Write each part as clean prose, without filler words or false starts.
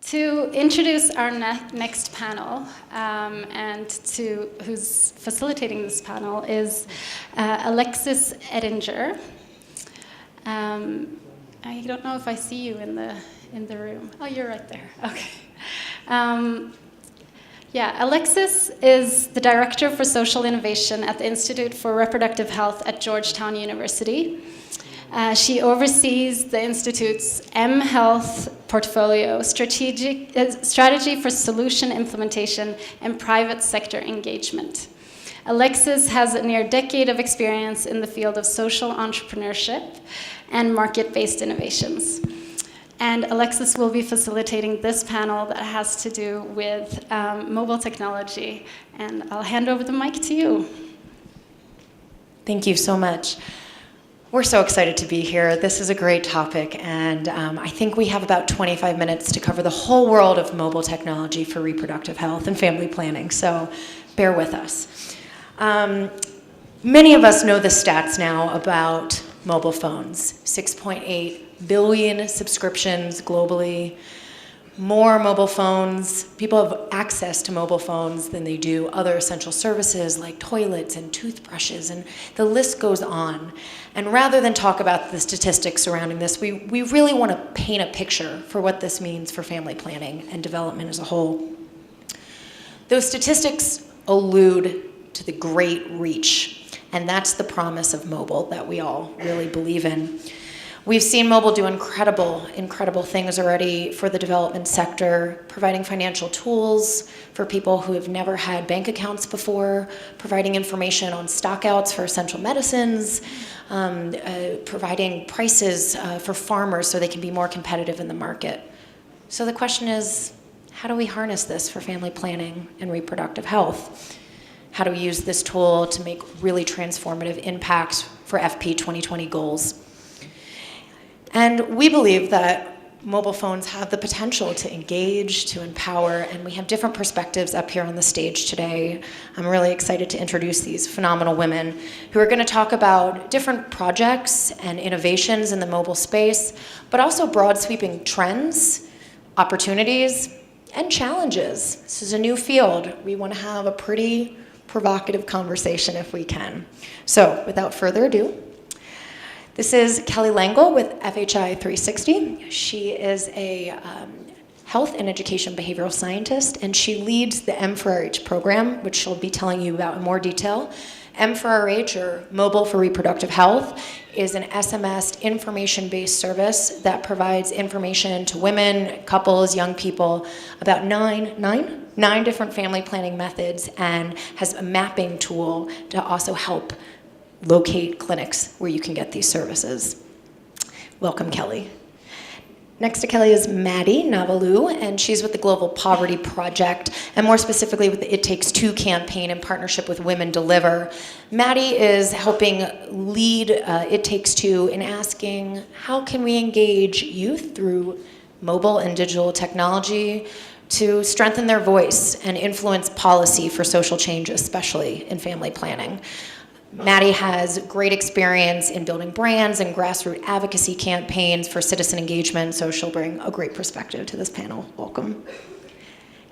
To introduce our next panel, and who's facilitating this panel is Alexis Edinger. I don't know if I see you in the room. Oh, you're right there. Okay. Alexis is the Director for Social Innovation at the Institute for Reproductive Health at Georgetown University. She oversees the Institute's mHealth portfolio, strategy for solution implementation, and private sector engagement. Alexis has a near decade of experience in the field of social entrepreneurship and market-based innovations. And Alexis will be facilitating this panel that has to do with mobile technology. And I'll hand over the mic to you. Thank you so much. We're so excited to be here. This is a great topic, and I think we have about 25 minutes to cover the whole world of mobile technology for reproductive health and family planning, so bear with us. Many of us know the stats now about mobile phones. 6.8 billion subscriptions globally. More mobile phones, people have access to mobile phones than they do other essential services like toilets and toothbrushes, and the list goes on. And rather than talk about the statistics surrounding this, we really want to paint a picture for what this means for family planning and development as a whole. Those statistics allude to the great reach, and that's the promise of mobile that we all really believe in. We've seen mobile do incredible things already for the development sector, providing financial tools for people who have never had bank accounts before, providing information on stockouts for essential medicines, providing prices for farmers so they can be more competitive in the market. So the question is, how do we harness this for family planning and reproductive health? How do we use this tool to make really transformative impacts for FP 2020 goals? And we believe that mobile phones have the potential to engage, to empower, and we have different perspectives up here on the stage today. I'm really excited to introduce these phenomenal women who are going to talk about different projects and innovations in the mobile space, but also broad sweeping trends, opportunities, and challenges. This is a new field. We want to have a pretty provocative conversation if we can. So without further ado, this is Kelly Langle with FHI 360. She is a health and education behavioral scientist, and she leads the M4RH program, which she'll be telling you about in more detail. M4RH, or Mobile for Reproductive Health, is an SMS information-based service that provides information to women, couples, young people about nine different family planning methods, and has a mapping tool to also help locate clinics where you can get these services. Welcome, Kelly. Next to Kelly is Maddie Navalu, and she's with the Global Poverty Project, and more specifically with the It Takes Two campaign in partnership with Women Deliver. Maddie is helping lead It Takes Two in asking, how can we engage youth through mobile and digital technology to strengthen their voice and influence policy for social change, especially in family planning? Maddie has great experience in building brands and grassroots advocacy campaigns for citizen engagement, so she'll bring a great perspective to this panel. Welcome.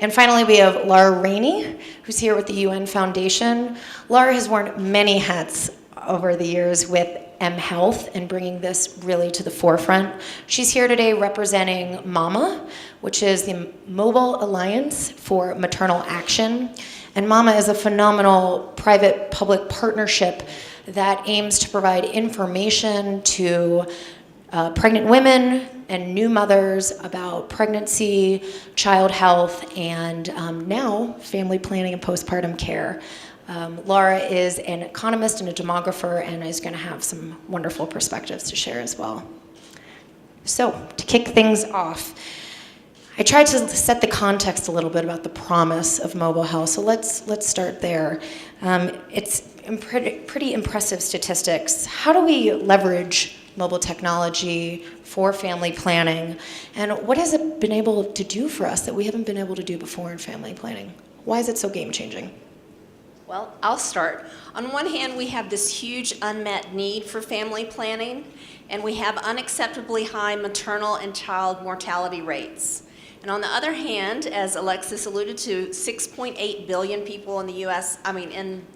And finally, we have Laura Rainey, who's here with the UN Foundation. Laura has worn many hats over the years with mHealth and bringing this really to the forefront. She's here today representing MAMA, which is the Mobile Alliance for Maternal Action. And MAMA is a phenomenal private-public partnership that aims to provide information to pregnant women and new mothers about pregnancy, child health, and now family planning and postpartum care. Laura is an economist and a demographer and is going to have some wonderful perspectives to share as well. So, to kick things off, I tried to set the context a little bit about the promise of mobile health, so let's start there. It's pretty impressive statistics. How do we leverage mobile technology for family planning, and what has it been able to do for us that we haven't been able to do before in family planning? Why is it so game-changing? Well, I'll start. On one hand, we have this huge unmet need for family planning, and we have unacceptably high maternal and child mortality rates. And on the other hand, as Alexis alluded to, 6.8 billion people in the U.S., in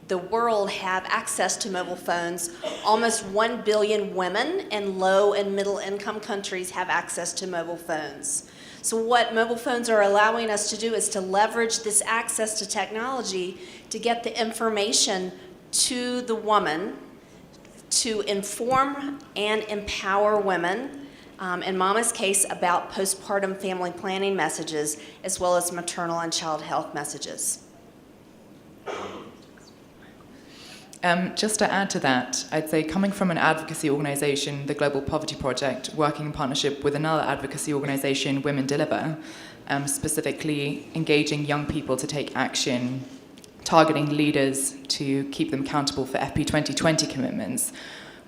the world have access to mobile phones. Almost 1 billion women in low and middle income countries have access to mobile phones. So what mobile phones are allowing us to do is to leverage this access to technology to get the information to the woman, to inform and empower women, in Mama's case, about postpartum family planning messages, as well as maternal and child health messages. Just to add to that, I'd say coming from an advocacy organisation, the Global Poverty Project, working in partnership with another advocacy organisation, Women Deliver, specifically engaging young people to take action, targeting leaders to keep them accountable for FP 2020 commitments.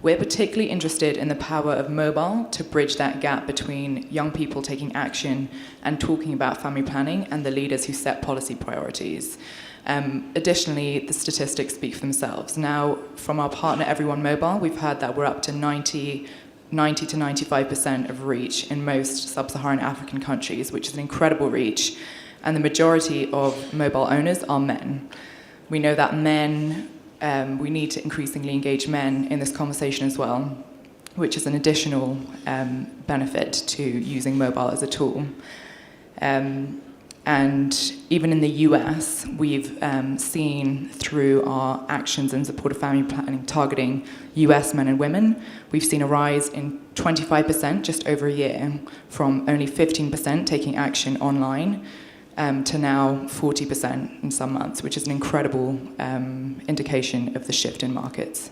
We're particularly interested in the power of mobile to bridge that gap between young people taking action and talking about family planning and the leaders who set policy priorities. Additionally, the statistics speak for themselves. Now, from our partner Everyone Mobile, we've heard that we're up to 90 to 95% of reach in most sub-Saharan African countries, which is an incredible reach. And the majority of mobile owners are men. We know that we need to increasingly engage men in this conversation as well, which is an additional benefit to using mobile as a tool. And even in the US, we've seen through our actions in support of family planning targeting US men and women, we've seen a rise in 25% just over a year, from only 15% taking action online to now 40% in some months, which is an incredible indication of the shift in markets.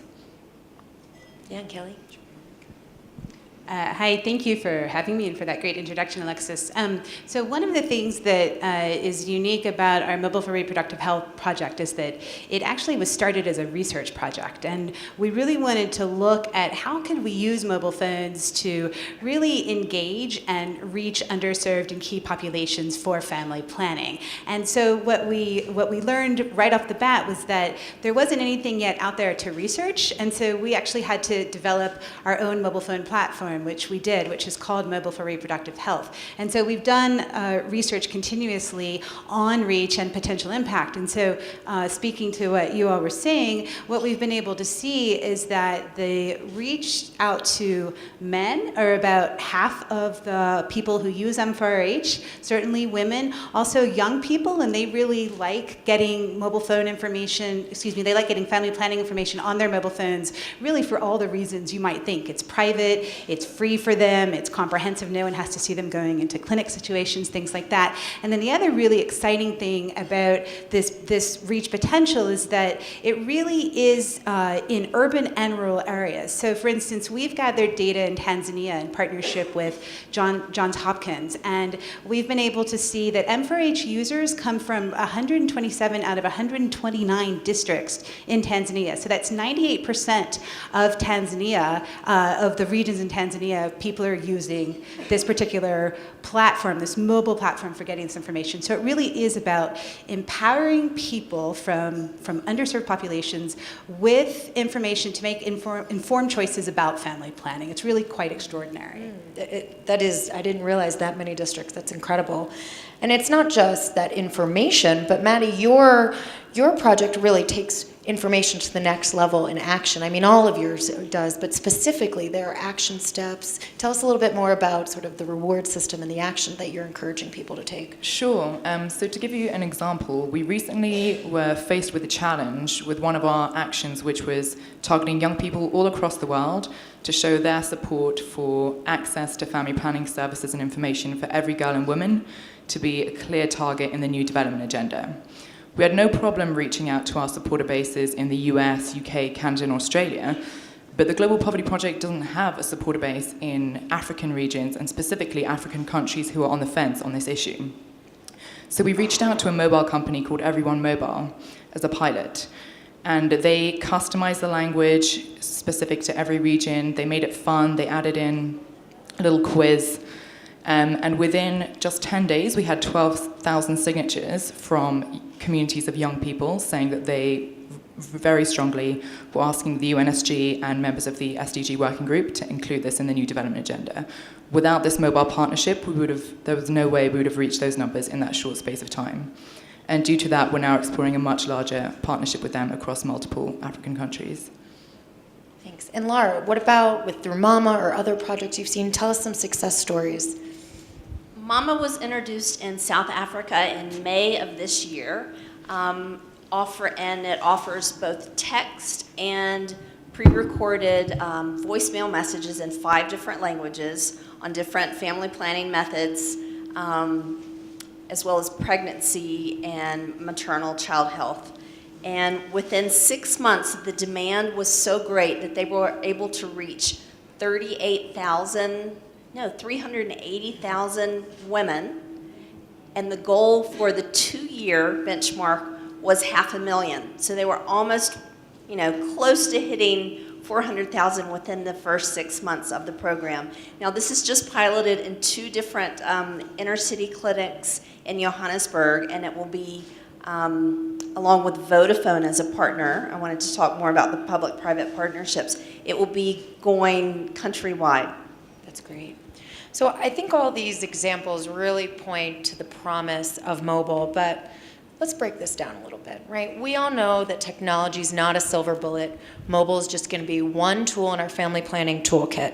Yeah, and Kelly? Hi, thank you for having me and for that great introduction, Alexis. So one of the things that is unique about our Mobile for Reproductive Health project is that it actually was started as a research project. And we really wanted to look at how could we use mobile phones to really engage and reach underserved and key populations for family planning. And so what we learned right off the bat was that there wasn't anything yet out there to research. And so we actually had to develop our own mobile phone platform, which we did, which is called Mobile for Reproductive Health. And so we've done research continuously on reach and potential impact. And so speaking to what you all were saying, what we've been able to see is that the reach out to men are about half of the people who use M4H, certainly women, also young people, and they really like getting mobile phone information, they like getting family planning information on their mobile phones, really for all the reasons you might think. It's private, it's free for them, it's comprehensive, no one has to see them going into clinic situations, things like that. And then the other really exciting thing about this reach potential is that it really is in urban and rural areas. So for instance, we've gathered data in Tanzania in partnership with Johns Hopkins, and we've been able to see that M4H users come from 127 out of 129 districts in Tanzania. So that's 98% of Tanzania, of the regions in Tanzania, people are using this particular platform, this mobile platform for getting this information. So it really is about empowering people from underserved populations with information to make informed choices about family planning. It's really quite extraordinary. That is, I didn't realize that many districts. That's incredible. And it's not just that information, but Maddie, your project really takes information to the next level in action. I mean, all of yours does, but specifically there are action steps. Tell us a little bit more about sort of the reward system and the action that you're encouraging people to take. Sure. So to give you an example, we recently were faced with a challenge with one of our actions, which was targeting young people all across the world to show their support for access to family planning services and information for every girl and woman to be a clear target in the new development agenda. We had no problem reaching out to our supporter bases in the US, UK, Canada, and Australia, but the Global Poverty Project doesn't have a supporter base in African regions, and specifically African countries who are on the fence on this issue. So we reached out to a mobile company called Everyone Mobile as a pilot, and they customized the language specific to every region. They made it fun. They added in a little quiz. And within just 10 days, we had 12,000 signatures from communities of young people saying that they very strongly, we're asking the UNSG and members of the SDG working group to include this in the new development agenda. Without this mobile partnership, there was no way we would have reached those numbers in that short space of time. And due to that, we're now exploring a much larger partnership with them across multiple African countries. Thanks. And Lara, what about with Through Mama or other projects you've seen? Tell us some success stories. Mama was introduced in South Africa in May of this year, and it offers both text and pre-recorded voicemail messages in 5 different languages on different family planning methods, as well as pregnancy and maternal child health. And within 6 months, the demand was so great that they were able to reach 380,000 women. And the goal for the 2-year benchmark was 500,000. So they were almost, close to hitting 400,000 within the first 6 months of the program. Now, this is just piloted in 2 different inner city clinics in Johannesburg, and it will be, along with Vodafone as a partner. I wanted to talk more about the public-private partnerships. It will be going countrywide. That's great. So I think all these examples really point to the promise of mobile, but let's break this down a little bit, right? We all know that technology is not a silver bullet. Mobile is just going to be one tool in our family planning toolkit.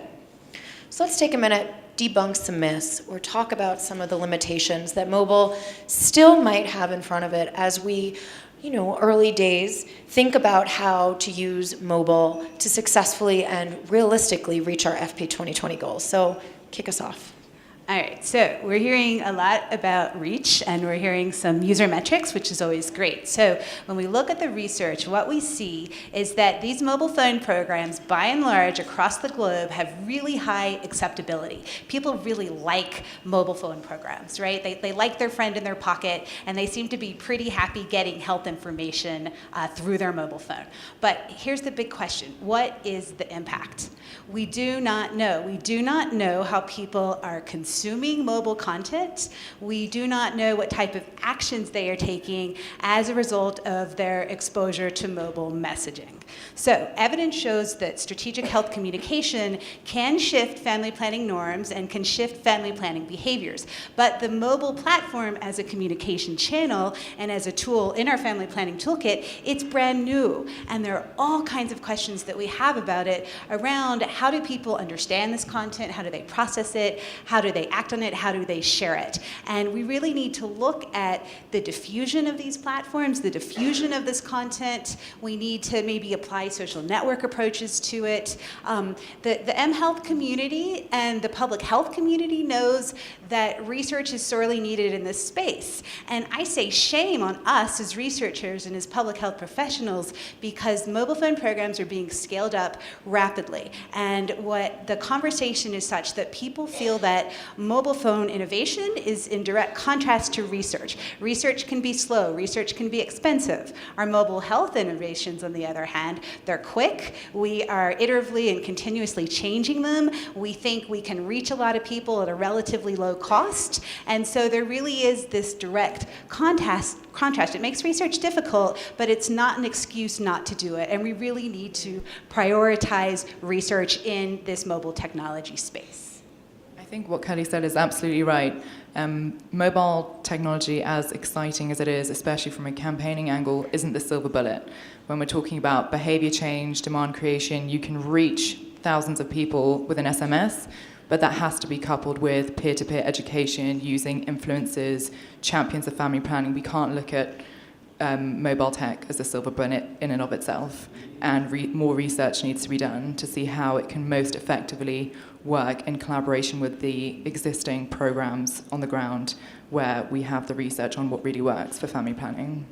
So let's take a minute, debunk some myths, or talk about some of the limitations that mobile still might have in front of it as we, early days, think about how to use mobile to successfully and realistically reach our FP 2020 goals. So kick us off. All right, so we're hearing a lot about reach, and we're hearing some user metrics, which is always great. So when we look at the research, what we see is that these mobile phone programs, by and large, across the globe, have really high acceptability. People really like mobile phone programs, right? They like their friend in their pocket, and they seem to be pretty happy getting health information through their mobile phone. But here's the big question. What is the impact? We do not know. We do not know how people are consuming mobile content. We do not know what type of actions they are taking as a result of their exposure to mobile messaging. So evidence shows that strategic health communication can shift family planning norms and can shift family planning behaviors. But the mobile platform as a communication channel and as a tool in our family planning toolkit, it's brand new. And there are all kinds of questions that we have about it around how do people understand this content, how do they process it, how do they act on it, how do they share it. And we really need to look at the diffusion of these platforms, the diffusion of this content. We need to maybe apply social network approaches to it. The mHealth community and the public health community knows that research is sorely needed in this space. And I say shame on us as researchers and as public health professionals because mobile phone programs are being scaled up rapidly. And what the conversation is such that people feel that mobile phone innovation is in direct contrast to research. Research can be slow, research can be expensive. Our mobile health innovations, on the other hand, they're quick. We are iteratively and continuously changing them. We think we can reach a lot of people at a relatively low cost. And so there really is this direct contrast. It makes research difficult, but it's not an excuse not to do it. And we really need to prioritize research in this mobile technology space. I think what Kelly said is absolutely right. Mobile technology, as exciting as it is, especially from a campaigning angle, isn't the silver bullet. When we're talking about behavior change, demand creation, you can reach thousands of people with an SMS, but that has to be coupled with peer-to-peer education, using influencers, champions of family planning. We can't look at mobile tech as a silver bullet in and of itself, and more research needs to be done to see how it can most effectively work in collaboration with the existing programs on the ground where we have the research on what really works for family planning.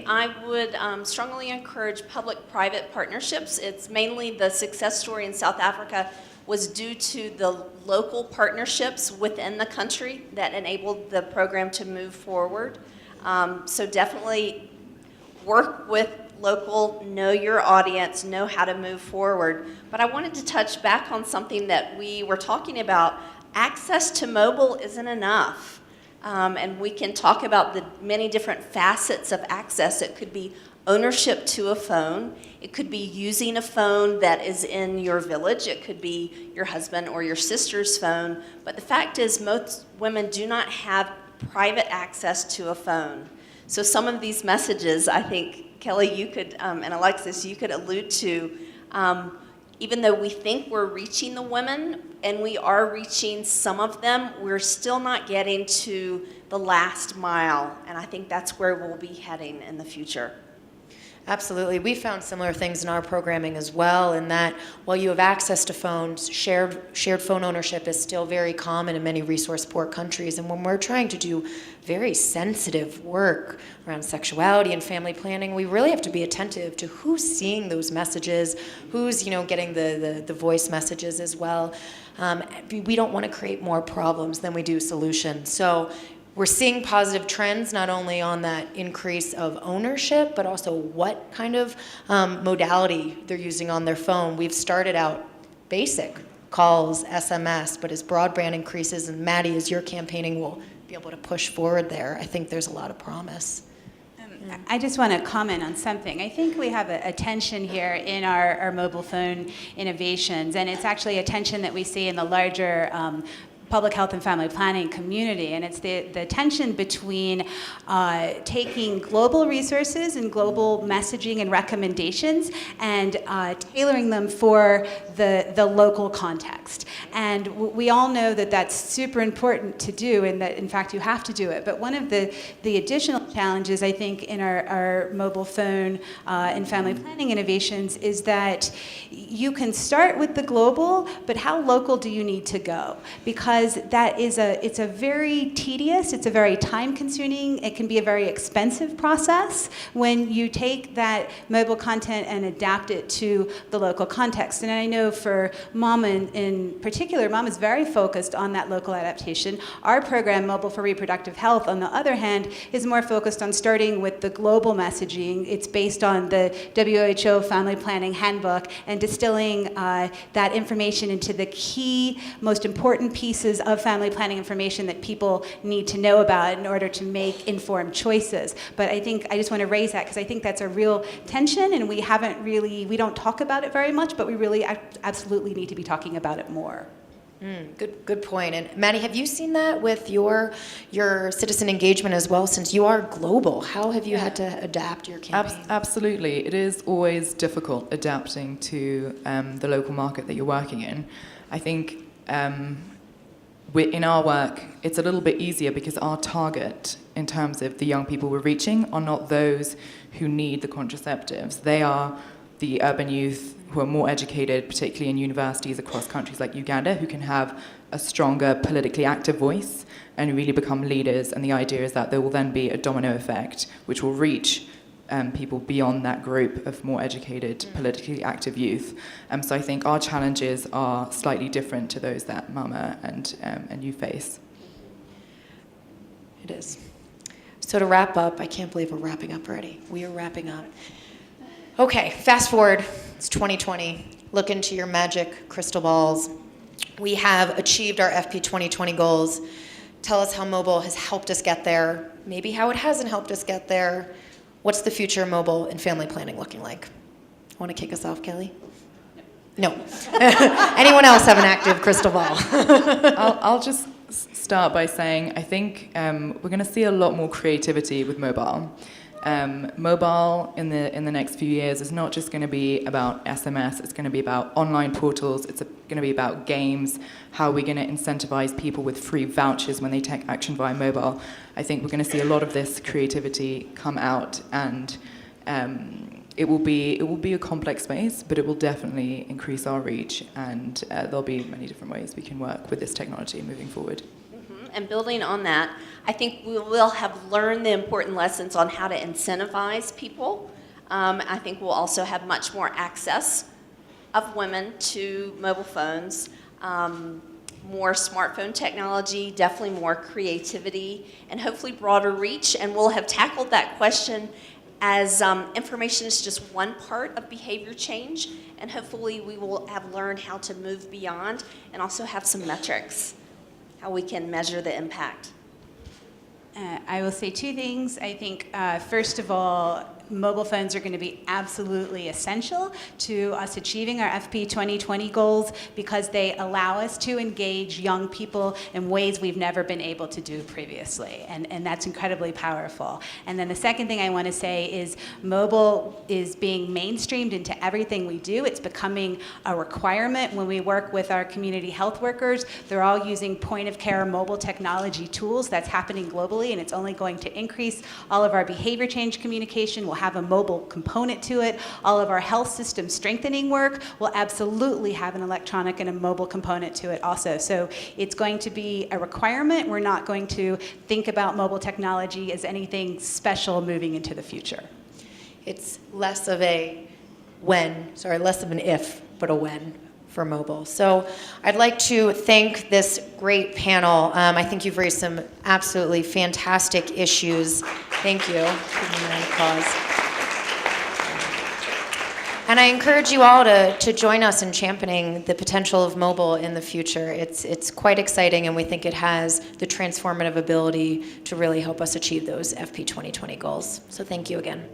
I would strongly encourage public-private partnerships. It's mainly the success story in South Africa was due to the local partnerships within the country that enabled the program to move forward. So definitely work with local, know your audience, know how to move forward. But I wanted to touch back on something that we were talking about. Access to mobile isn't enough. And we can talk about the many different facets of access. It could be ownership to a phone. It could be using a phone that is in your village. It could be your husband or your sister's phone. But the fact is, most women do not have private access to a phone. So some of these messages, I think, Kelly, you could, and Alexis, you could allude to, even though we think we're reaching the women, and we are reaching some of them, we're still not getting to the last mile. And I think that's where we'll be heading in the future. Absolutely. We found similar things in our programming as well, in that while you have access to phones, shared phone ownership is still very common in many resource-poor countries. And when we're trying to do very sensitive work around sexuality and family planning, we really have to be attentive to who's seeing those messages, who's getting the voice messages as well. We don't want to create more problems than we do solutions. So we're seeing positive trends, not only on that increase of ownership, but also what kind of modality they're using on their phone. We've started out basic calls, SMS, but as broadband increases, and Maddie, as you're campaigning, will be able to push forward there. I think there's a lot of promise. I just want to comment on something. I think we have a tension here in our mobile phone innovations, and it's actually a tension that we see in the larger public health and family planning community, and it's the tension between taking global resources and global messaging and recommendations and tailoring them for the local context. And we all know that that's super important to do, and that in fact you have to do it. But one of the additional challenges, I think, in our mobile phone and family planning innovations is that you can start with the global, but how local do you need to go? Because that is it's a very tedious, it's a very time-consuming, it can be a very expensive process when you take that mobile content and adapt it to the local context. And I know for Mom in particular, Mom is very focused on that local adaptation. Our program, Mobile for Reproductive Health, on the other hand, is more focused on starting with the global messaging. It's based on the WHO Family Planning Handbook and distilling that information into the key, most important pieces of family planning information that people need to know about in order to make informed choices. But I think I just want to raise that because I think that's a real tension, and we don't talk about it very much, but we really absolutely need to be talking about it more. Good point. And Maddie, have you seen that with your citizen engagement as well? Since you are global, how have you had to adapt your campaign? Absolutely. It is always difficult adapting to the local market that you're working in. I think in our work, it's a little bit easier because our target in terms of the young people we're reaching are not those who need the contraceptives. They are the urban youth who are more educated, particularly in universities across countries like Uganda, who can have a stronger politically active voice and really become leaders. And the idea is that there will then be a domino effect, which will reach people beyond that group of more educated, politically active youth. So I think our challenges are slightly different to those that Mama and you face. It is. So to wrap up, I can't believe we're wrapping up already. We are wrapping up. Okay, fast forward, it's 2020. Look into your magic crystal balls. We have achieved our FP 2020 goals. Tell us how mobile has helped us get there, maybe how it hasn't helped us get there. What's the future of mobile and family planning looking like? Want to kick us off, Kelly? No. Anyone else have an active crystal ball? I'll just start by saying I think we're going to see a lot more creativity with mobile. Mobile in the next few years is not just going to be about SMS, it's going to be about online portals, it's going to be about games, how we're going to incentivize people with free vouchers when they take action via mobile. I think we're going to see a lot of this creativity come out, and it will be a complex space, but it will definitely increase our reach, and there'll be many different ways we can work with this technology moving forward. And building on that, I think we will have learned the important lessons on how to incentivize people. I think we'll also have much more access of women to mobile phones, more smartphone technology, definitely more creativity, and hopefully broader reach. And we'll have tackled that question as information is just one part of behavior change, and hopefully we will have learned how to move beyond and also have some metrics, how we can measure the impact. I will say two things. I think, first of all, mobile phones are going to be absolutely essential to us achieving our FP 2020 goals because they allow us to engage young people in ways we've never been able to do previously, and that's incredibly powerful. And then the second thing I want to say is mobile is being mainstreamed into everything we do. It's becoming a requirement when we work with our community health workers. They're all using point-of-care mobile technology tools. That's happening globally, and it's only going to increase. All of our behavior change communication will have a mobile component to it. All of our health system strengthening work will absolutely have an electronic and a mobile component to it also. So it's going to be a requirement. We're not going to think about mobile technology as anything special moving into the future. It's less of an if, but a when for mobile. So I'd like to thank this great panel. I think you've raised some absolutely fantastic issues. Thank you. Give me a round of applause. And I encourage you all to join us in championing the potential of mobile in the future. It's quite exciting, and we think it has the transformative ability to really help us achieve those FP 2020 goals. So thank you again.